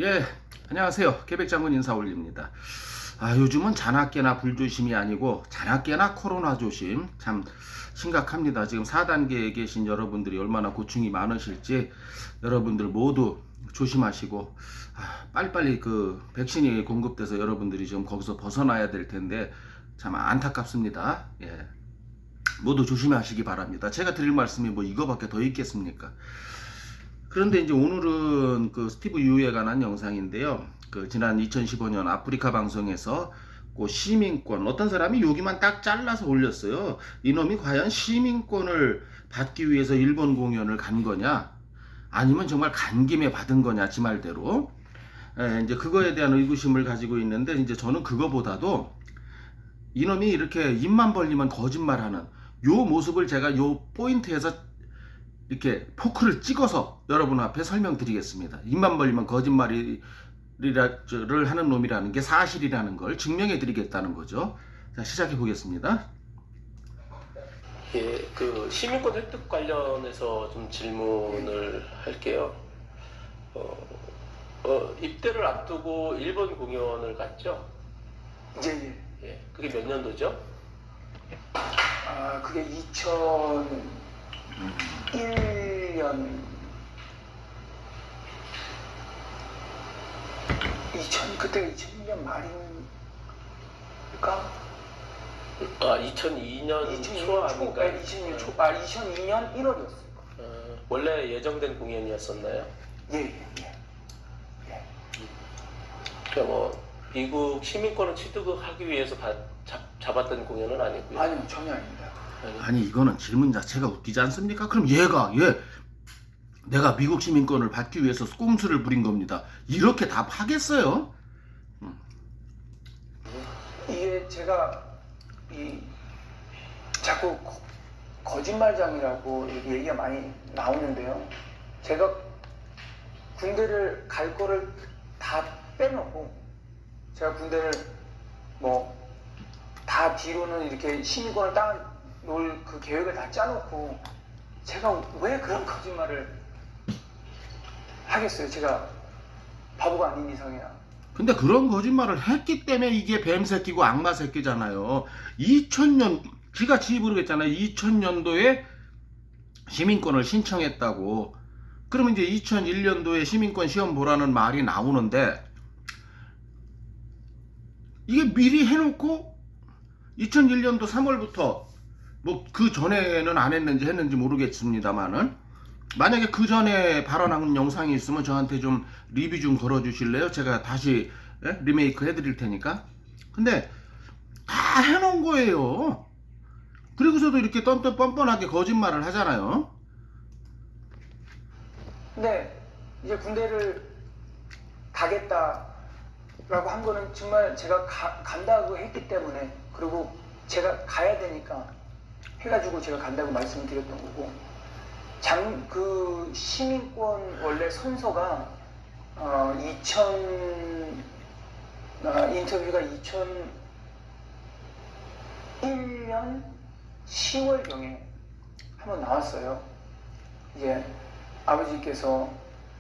예, 안녕하세요. 계백장군 인사 올립니다. 요즘은 잔악계나 불조심이 아니고 잔악계나 코로나 조심. 참 심각합니다. 지금 4단계에 계신 여러분들이 얼마나 고충이 많으실지 여러분들 모두 조심하시고 빨리빨리 그 백신이 공급돼서 여러분들이 지금 거기서 벗어나야 될 텐데 참 안타깝습니다. 예. 모두 조심하시기 바랍니다. 제가 드릴 말씀이 뭐 이거밖에 더 있겠습니까? 그런데 이제 오늘은 그 스티브 유에 관한 영상인데요. 그 지난 2015년 아프리카 방송에서 그 시민권 어떤 사람이 여기만 딱 잘라서 올렸어요. 이놈이 과연 시민권을 받기 위해서 일본 공연을 간 거냐? 아니면 정말 간 김에 받은 거냐? 지 말대로. 이제 그거에 대한 의구심을 가지고 있는데 이제 저는 그거보다도 이놈이 이렇게 입만 벌리면 거짓말하는 요 모습을 제가 요 포인트에서 이렇게 포크를 찍어서 여러분 앞에 설명드리겠습니다. 입만 벌리면 거짓말을 하는 놈이라는 게 사실이라는 걸 증명해 드리겠다는 거죠. 자, 시작해 보겠습니다. 예, 그 시민권 획득 관련해서 좀 질문을 할게요. 입대를 앞두고 일본 공연을 갔죠? 예. 예, 그게 몇 년도죠? 그게 2001년, 그때가 2001년 말인가? 2002년 초 아닌가? 2002년 초, 2002년 1월이었어요. 원래 예정된 공연이었었나요? 예. 그러니까 뭐 미국 시민권을 취득하기 위해서 잡았던 공연은 아니고요. 아니요, 전혀 아닙니다. 아니 이거는 질문 자체가 웃기지 않습니까? 그럼 내가 미국 시민권을 받기 위해서 꼼수를 부린 겁니다. 이렇게 답하겠어요? 이게 제가 자꾸 거짓말장이라고 얘기가 많이 나오는데요. 제가 군대를 갈 거를 다 빼놓고 제가 군대를 뭐 다 뒤로는 이렇게 시민권을 따놓을 그 계획을 다 짜놓고 제가 왜 그런 거짓말을 하겠어요? 제가 바보가 아닌 이상이야. 근데 그런 거짓말을 했기 때문에 이게 뱀새끼고 악마새끼잖아요. 2000년 지가 모르겠잖아요. 2000년도에 시민권을 신청했다고. 그러면 이제 2001년도에 시민권 시험 보라는 말이 나오는데 이게 미리 해놓고 2001년도 3월부터 뭐 그 전에는 안 했는지 모르겠습니다만은 만약에 그 전에 발언한 영상이 있으면 저한테 좀 리뷰 좀 걸어주실래요? 제가 다시 리메이크 해드릴 테니까. 근데 다 해놓은 거예요. 그리고서도 이렇게 뻔뻔하게 거짓말을 하잖아요. 근데 이제 군대를 가겠다라고 한 거는 정말 제가 간다고 했기 때문에, 그리고 제가 가야 되니까 해가지고 제가 간다고 말씀을 드렸던 거고, 그 시민권 원래 선서가 인터뷰가 2001년 10월경에 한번 나왔어요. 이제 아버지께서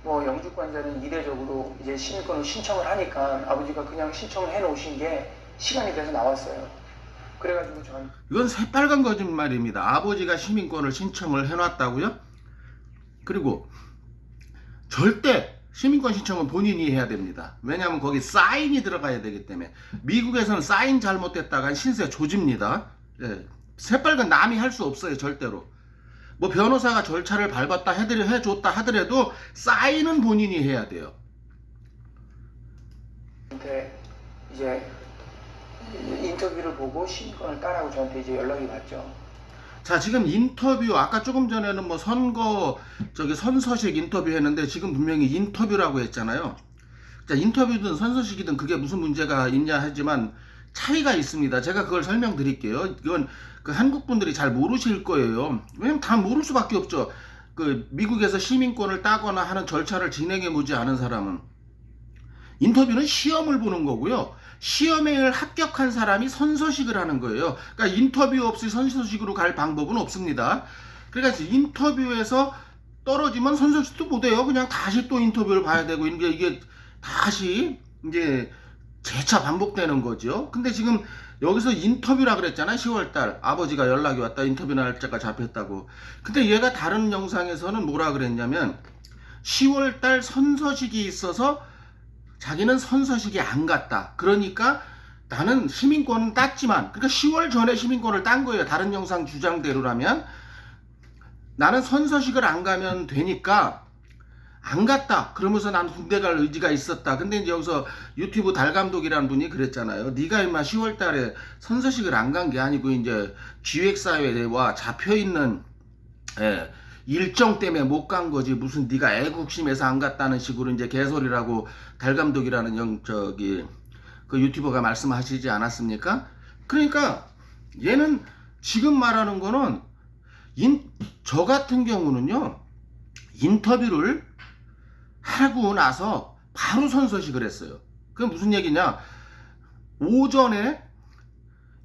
뭐 영주권자는 이례적으로 이제 시민권을 신청을 하니까 아버지가 그냥 신청을 해 놓으신 게 시간이 돼서 나왔어요. 그래가지고 이건 새빨간 거짓말입니다. 아버지가 시민권을 신청을 해놨다고요? 그리고 절대 시민권 신청은 본인이 해야 됩니다. 왜냐하면 거기 사인이 들어가야 되기 때문에. 미국에서는 사인 잘못됐다간 신세 조집니다. 예, 새빨간 남이 할 수 없어요. 절대로. 뭐 변호사가 절차를 밟았다 해줬다 하더라도 사인은 본인이 해야 돼요. 저한테 이제 인터뷰를 보고 시민권을 따라고 저한테 이제 연락이 왔죠. 자, 지금 인터뷰 아까 조금 전에는 뭐 선서식 인터뷰 했는데 지금 분명히 인터뷰라고 했잖아요. 자, 인터뷰든 선서식이든 그게 무슨 문제가 있냐 하지만 차이가 있습니다. 제가 그걸 설명드릴게요. 이건 그 한국 분들이 잘 모르실 거예요. 왜냐면 다 모를 수밖에 없죠. 그 미국에서 시민권을 따거나 하는 절차를 진행해 보지 않은 사람은. 인터뷰는 시험을 보는 거고요. 시험에 합격한 사람이 선서식을 하는 거예요. 그러니까 인터뷰 없이 선서식으로 갈 방법은 없습니다. 그러니까 인터뷰에서 떨어지면 선서식도 못 해요. 그냥 다시 또 인터뷰를 봐야 되고 이게 다시 이제 재차 반복되는 거죠. 근데 지금 여기서 인터뷰라 그랬잖아요. 10월달 아버지가 연락이 왔다. 인터뷰 날짜가 잡혔다고. 근데 얘가 다른 영상에서는 뭐라 그랬냐면 10월달 선서식이 있어서 자기는 선서식에 안 갔다. 그러니까 나는 시민권은 땄지만, 그러니까 10월 전에 시민권을 딴 거예요. 다른 영상 주장대로라면 나는 선서식을 안 가면 되니까 안 갔다. 그러면서 난 군대 갈 의지가 있었다. 근데 이제 여기서 유튜브 달감독이라는 분이 그랬잖아요. 네가 임마 10월 달에 선서식을 안 간 게 아니고 이제 기획사회와 잡혀있는 일정 때문에 못 간 거지. 무슨 네가 애국심에서 안 갔다는 식으로 이제 개소리라고 달감독이라는 그 유튜버가 말씀하시지 않았습니까? 그러니까 얘는 지금 말하는 거는 저 같은 경우는요. 인터뷰를 하고 나서 바로 선서식을 했어요. 그게 무슨 얘기냐? 오전에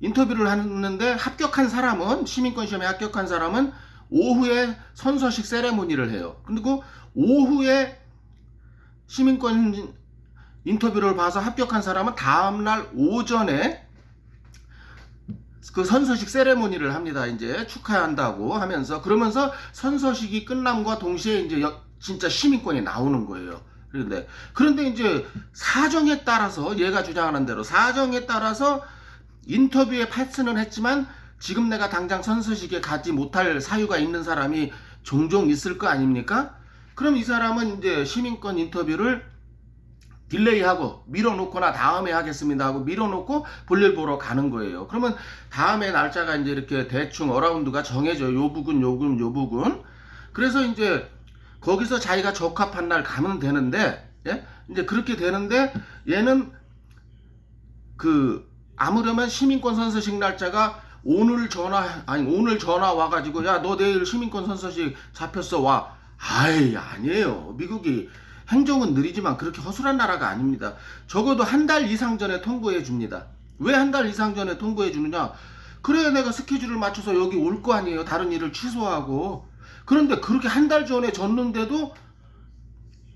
인터뷰를 하는데 합격한 사람은, 시민권 시험에 합격한 사람은 오후에 선서식 세레모니를 해요. 그리고 오후에 시민권 인터뷰를 봐서 합격한 사람은 다음날 오전에 그 선서식 세레모니를 합니다. 이제 축하한다고 하면서, 그러면서 선서식이 끝남과 동시에 이제 진짜 시민권이 나오는 거예요. 그런데 이제 사정에 따라서, 얘가 주장하는 대로 사정에 따라서 인터뷰에 패스는 했지만 지금 내가 당장 선서식에 가지 못할 사유가 있는 사람이 종종 있을 거 아닙니까? 그럼 이 사람은 이제 시민권 인터뷰를 딜레이하고 밀어놓거나 다음에 하겠습니다 하고 밀어놓고 볼일 보러 가는 거예요. 그러면 다음에 날짜가 이제 이렇게 대충 어라운드가 정해져요. 요 부분, 요 부분, 요 부분. 그래서 이제 거기서 자기가 적합한 날 가면 되는데, 예? 이제 그렇게 되는데 얘는 아무려면 시민권 선서식 날짜가 오늘 전화 와가지고 야, 너 내일 시민권 선서식 잡혔어 와. 아니에요. 미국이 행정은 느리지만 그렇게 허술한 나라가 아닙니다. 적어도 한 달 이상 전에 통보해 줍니다. 왜 한 달 이상 전에 통보해 주느냐? 그래야 내가 스케줄을 맞춰서 여기 올 거 아니에요. 다른 일을 취소하고. 그런데 그렇게 한 달 전에 줬는데도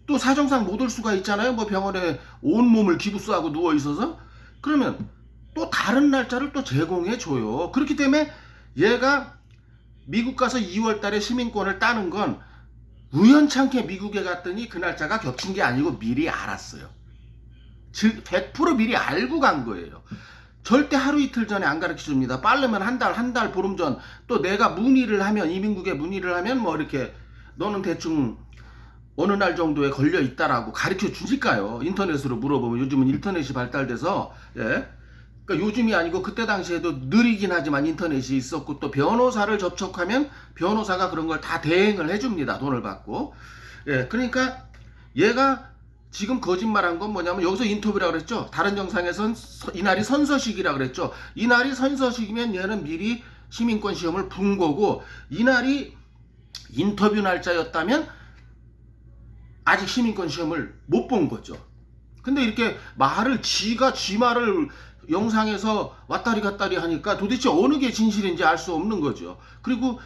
또 사정상 못 올 수가 있잖아요. 뭐 병원에 온몸을 기부스하고 누워 있어서. 그러면 또 다른 날짜를 또 제공해 줘요. 그렇기 때문에 얘가 미국 가서 2월 달에 시민권을 따는 건 우연찮게 미국에 갔더니 그 날짜가 겹친 게 아니고 미리 알았어요. 즉 100% 미리 알고 간 거예요. 절대 하루 이틀 전에 안 가르쳐 줍니다. 빠르면 한 달 보름 전. 또 내가 문의를 하면, 이민국에 문의를 하면 뭐 이렇게 너는 대충 어느 날 정도에 걸려 있다라고 가르쳐 주니까요. 인터넷으로 물어보면, 요즘은 인터넷이 발달돼서, 예. 그러니까 요즘이 아니고 그때 당시에도 느리긴 하지만 인터넷이 있었고, 또 변호사를 접촉하면 변호사가 그런 걸 다 대행을 해줍니다. 돈을 받고. 예. 그러니까 얘가 지금 거짓말한 건 뭐냐면, 여기서 인터뷰라 그랬죠. 다른 영상에선 이날이 선서식이라 그랬죠. 이날이 선서식이면 얘는 미리 시민권 시험을 본 거고, 이날이 인터뷰 날짜였다면 아직 시민권 시험을 못 본 거죠. 근데 이렇게 지 말을 영상에서 왔다리 갔다리 하니까 도대체 어느 게 진실인지 알 수 없는 거죠. 그리고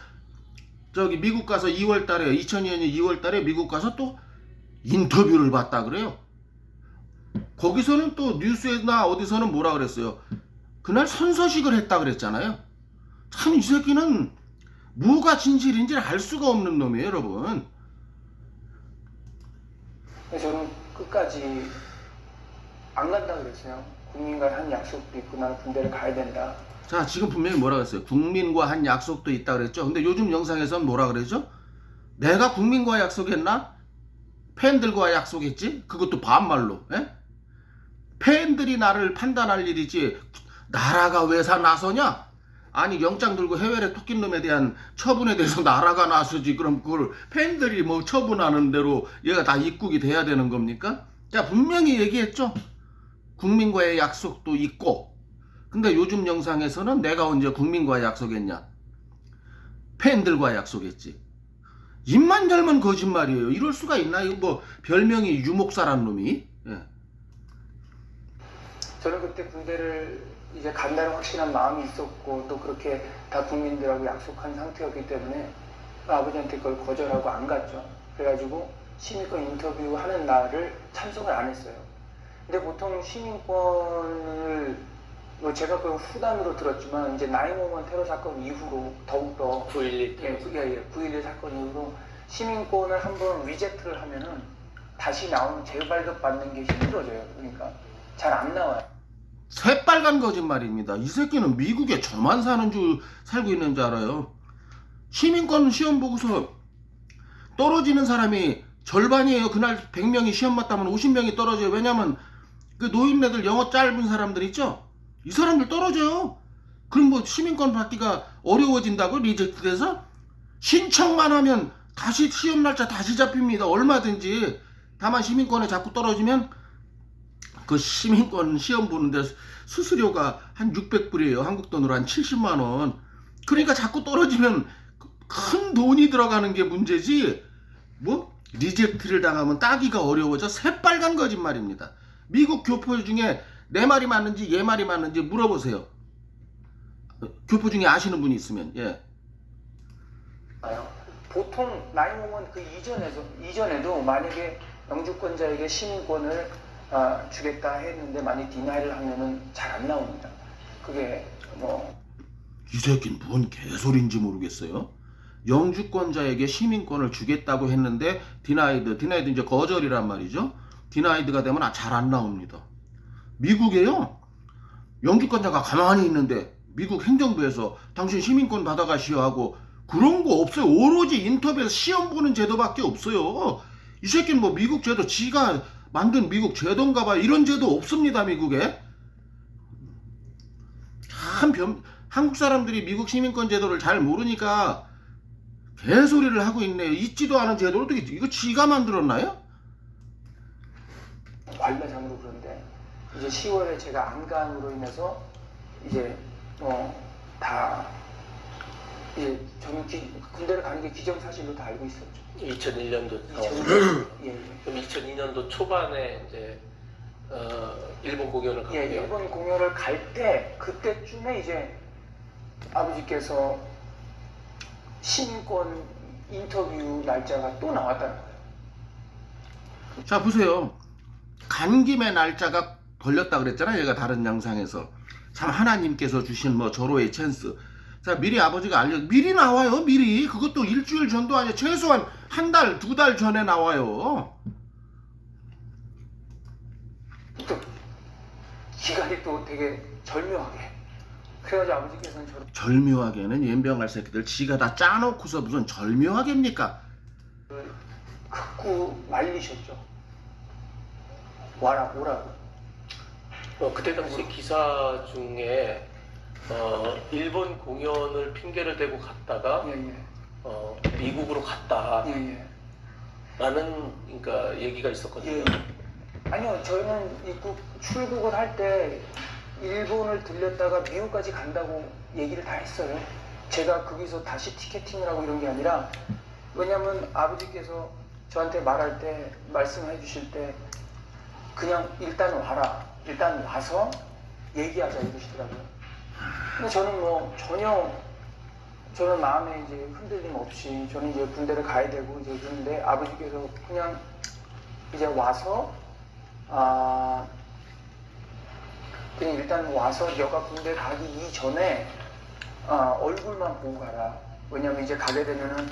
미국 가서 2월 달에, 2002년 2월 달에 미국 가서 또 인터뷰를 봤다 그래요. 거기서는 또 뉴스나 어디서는 뭐라 그랬어요? 그날 선서식을 했다 그랬잖아요. 참 이 새끼는 뭐가 진실인지 알 수가 없는 놈이에요, 여러분. 저는 끝까지 안 간다 그랬어요. 국민과의 한 약속도 있고 나는 군대를 가야 된다. 자, 지금 분명히 뭐라 그랬어요? 국민과 한 약속도 있다 그랬죠. 근데 요즘 영상에서는 뭐라 그랬죠? 내가 국민과 약속했나? 팬들과 약속했지? 그것도 반말로. 에? 팬들이 나를 판단할 일이지 나라가 왜 나서냐? 아니, 영장 들고 해외에 토낀 놈에 대한 처분에 대해서 나라가 나서지. 그럼 그걸 팬들이 뭐 처분하는 대로 얘가 다 입국이 돼야 되는 겁니까? 자, 분명히 얘기했죠. 국민과의 약속도 있고. 근데 요즘 영상에서는 내가 언제 국민과 약속했냐? 팬들과 약속했지. 입만 열면 거짓말이에요. 이럴 수가 있나? 이거 뭐 별명이 유목사란 놈이. 예. 저는 그때 군대를 이제 간다는 확실한 마음이 있었고, 또 그렇게 다 국민들하고 약속한 상태였기 때문에 아버지한테 그걸 거절하고 안 갔죠. 그래가지고 시민권 인터뷰하는 날을 참석을 안 했어요. 근데 보통 시민권을 뭐 제가 그 후단으로 들었지만 이제 911 테러 사건 이후로 더욱더 9.11 9.11 사건 이후로 시민권을 한번 리젝트를 하면은 다시 나오는 재발급 받는 게 힘들어져요. 그러니까 잘 안 나와요. 새빨간 거짓말입니다. 이 새끼는 미국에 저만 사는 줄 살고 있는 줄 알아요. 시민권 시험 보고서 떨어지는 사람이 절반이에요. 그날 100명이 시험 봤다면 50명이 떨어져요. 왜냐면 그 노인네들 영어 짧은 사람들 있죠? 이 사람들 떨어져요. 그럼 뭐 시민권 받기가 어려워진다고 리젝트 돼서? 신청만 하면 다시 시험 날짜 다시 잡힙니다. 얼마든지. 다만 시민권에 자꾸 떨어지면 그 시민권 시험 보는데 수수료가 한 600불이에요. 한국 돈으로 한 70만 원. 그러니까 자꾸 떨어지면 큰 돈이 들어가는 게 문제지. 뭐 리젝트를 당하면 따기가 어려워져. 새빨간 거짓말입니다. 미국 교포 중에 내 말이 맞는지 얘 말이 맞는지 물어보세요. 교포 중에 아시는 분이 있으면. 예. 보통 911 그 이전에도 만약에 영주권자에게 시민권을 주겠다 했는데 많이 디나이를 하면은 잘 안 나옵니다. 그게 뭐 이 새끼는 뭔 개소리인지 모르겠어요. 영주권자에게 시민권을 주겠다고 했는데 디나이드 이제 거절이란 말이죠. 디나이드가 되면 잘 안 나옵니다. 미국에요. 영주권자가 가만히 있는데 미국 행정부에서 당신 시민권 받아가시오 하고 그런 거 없어요. 오로지 인터뷰에서 시험 보는 제도밖에 없어요. 이 새끼는 뭐 미국 제도 지가 만든 미국 제도인가 봐. 이런 제도 없습니다. 미국에. 참 한국 사람들이 미국 시민권 제도를 잘 모르니까 개소리를 하고 있네요. 있지도 않은 제도를 어떻게 이거 지가 만들었나요? 관례상으로 그런데 이제 10월에 제가 안간으로 인해서 이제 다 이제 저는 군대를 가는 게 기정사실로 다 알고 있었죠. 2001년도 예. 그럼 2002년도 초반에 이제 일본 공연을 가고요. 예, 일본 공연을 갈 때 그때쯤에 이제 아버지께서 시민권 인터뷰 날짜가 또 나왔다는 거예요. 자 보세요. 간 김에 날짜가 걸렸다 그랬잖아요. 얘가 다른 영상에서. 참 하나님께서 주신 뭐 절호의 찬스. 자 미리 아버지가 미리 나와요. 미리. 그것도 일주일 전도 아니야. 최소한 한 달, 2달 전에 나와요. 또 기간이 또 되게 절묘하게. 그래가지고 아버지께서는 저를 절묘하게는 연병할 새끼들 지가 다 짜놓고서 무슨 절묘하게입니까? 극구 말리셨죠. 오라고. 그때 당시 기사 중에 일본 공연을 핑계를 대고 갔다가 예. 미국으로 갔다 예. 라는 그러니까 얘기가 있었거든요. 예. 아니요, 저희는 출국을 할 때 일본을 들렸다가 미국까지 간다고 얘기를 다 했어요. 제가 거기서 다시 티켓팅을 하고 이런 게 아니라, 왜냐면 아버지께서 저한테 말할 때, 말씀해 주실 때, 그냥 일단 와라. 일단 와서 얘기하자 이러시더라고요. 근데 저는 뭐 저는 마음에 이제 흔들림 없이 저는 이제 군대를 가야 되고 이제 그런데 아버지께서 그냥 이제 와서 그냥 일단 와서 너가 군대 가기 이전에 얼굴만 보고 가라. 왜냐면 이제 가게 되면은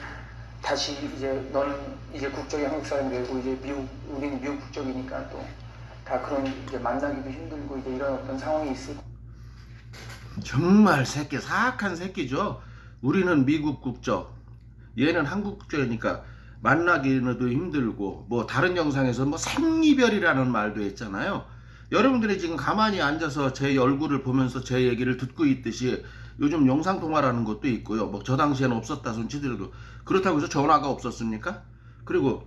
다시 이제 너는 이제 국적이 한국 사람이 되고 이제 우리는 미국 국적이니까 또 다 그런 이제 만나기도 힘들고 이제 이런 어떤 상황이 있을. 정말 새끼 사악한 새끼죠. 우리는 미국 국적, 얘는 한국 국적이니까 만나기도 힘들고 뭐 다른 영상에서 뭐 생이별이라는 말도 했잖아요. 여러분들이 지금 가만히 앉아서 제 얼굴을 보면서 제 얘기를 듣고 있듯이 요즘 영상통화라는 것도 있고요. 뭐 저 당시에는 없었다 손치더라도 그렇다고 해서 전화가 없었습니까? 그리고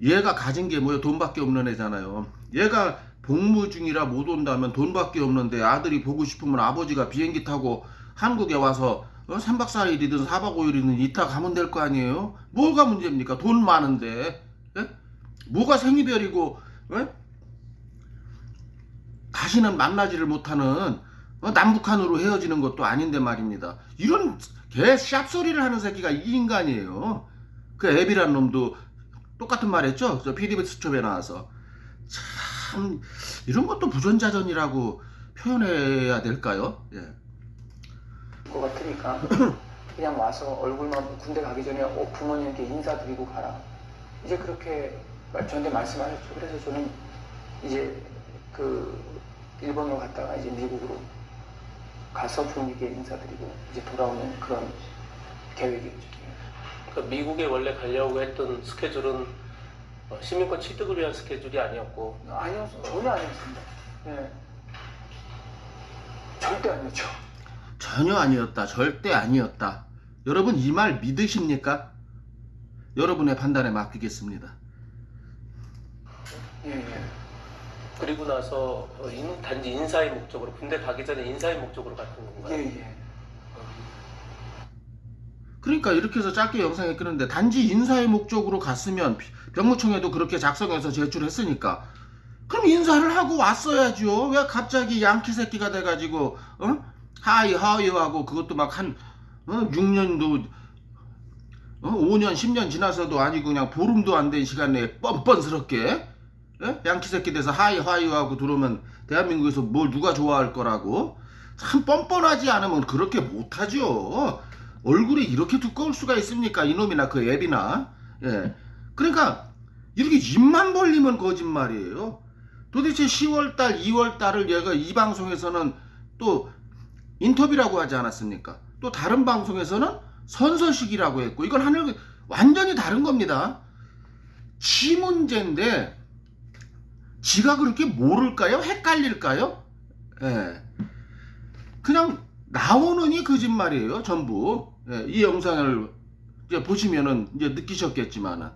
얘가 가진 게 뭐예요? 돈밖에 없는 애잖아요. 얘가 복무 중이라 못 온다면 돈밖에 없는데 아들이 보고 싶으면 아버지가 비행기 타고 한국에 와서 3박 4일이든 4박 5일이든 이따 가면 될 거 아니에요? 뭐가 문제입니까? 돈 많은데. 예? 뭐가 생이별이고 다시는 만나지를 못하는 남북한으로 헤어지는 것도 아닌데 말입니다. 이런 개 샵소리를 하는 새끼가 이 인간이에요. 그 앱이란 놈도 똑같은 말 했죠? 저 PDB 수첩에 나와서. 참 참 이런 것도 부전자전이라고 표현해야 될까요? 예. 것 같으니까 그냥 와서 얼굴만 군대 가기 전에 부모님께 인사드리고 가라. 이제 그렇게 저한테 말씀하셨죠. 그래서 저는 이제 그 일본으로 갔다가 이제 미국으로 가서 부모님께 인사드리고 이제 돌아오는 그런 계획이었죠. 그러니까 미국에 원래 가려고 했던 스케줄은 시민권 취득을 위한 스케줄이 아니었고. 전혀 아니었습니다. 네. 절대 아니었죠. 전혀 아니었다. 절대 아니었다. 여러분 이 말 믿으십니까? 여러분의 판단에 맡기겠습니다. 예. 그리고 나서 단지 인사의 목적으로, 군대 가기 전에 인사의 목적으로 갔던 건가요? 예. 그러니까 이렇게 해서 짧게 영상에 끄는데 단지 인사의 목적으로 갔으면 병무청에도 그렇게 작성해서 제출했으니까 그럼 인사를 하고 왔어야죠. 왜 갑자기 양키 새끼가 돼가지고 하이 하이하고 그것도 막 한 6년도 5년 10년 지나서도 아니고 그냥 보름도 안 된 시간에 뻔뻔스럽게 양키 새끼 돼서 하이 하이하고 들어오면 대한민국에서 뭘 누가 좋아할 거라고. 참 뻔뻔하지 않으면 그렇게 못하죠. 얼굴이 이렇게 두꺼울 수가 있습니까? 이놈이나 그 앱이나. 예. 그러니까 이렇게 입만 벌리면 거짓말이에요. 도대체 10월달 2월달을 얘가 이 방송에서는 또 인터뷰라고 하지 않았습니까? 또 다른 방송에서는 선서식이라고 했고, 이건 하늘 완전히 다른 겁니다. 지 문제인데 지가 그렇게 모를까요? 헷갈릴까요? 예. 그냥 나오느니 거짓말이에요, 전부. 예, 이 영상을 이제 보시면은 이제 느끼셨겠지만은,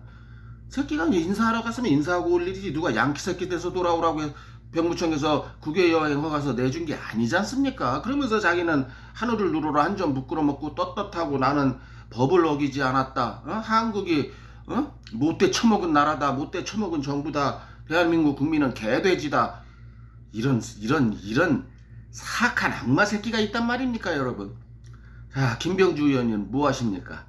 새끼가 이제 인사하러 갔으면 인사하고 올 일이지, 누가 양키 새끼 돼서 돌아오라고 병무청에서 국외 여행 허가서 내준 게 아니지 않습니까? 그러면서 자기는 하늘을 누르러 한 점 부끄러 먹고 떳떳하고 나는 법을 어기지 않았다. 한국이 못돼 처먹은 나라다, 못돼 처먹은 정부다, 대한민국 국민은 개돼지다. 이런 사악한 악마 새끼가 있단 말입니까, 여러분? 자, 김병주 의원님 뭐 하십니까?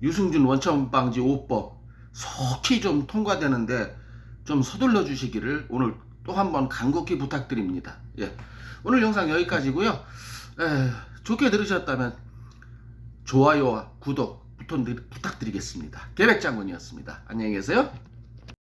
유승준 원천방지 5법 속히 좀 통과되는데 좀 서둘러 주시기를 오늘 또 한번 간곡히 부탁드립니다. 예. 오늘 영상 여기까지고요. 좋게 들으셨다면 좋아요와 구독 부탁드리겠습니다. 계백장군이었습니다. 안녕히 계세요.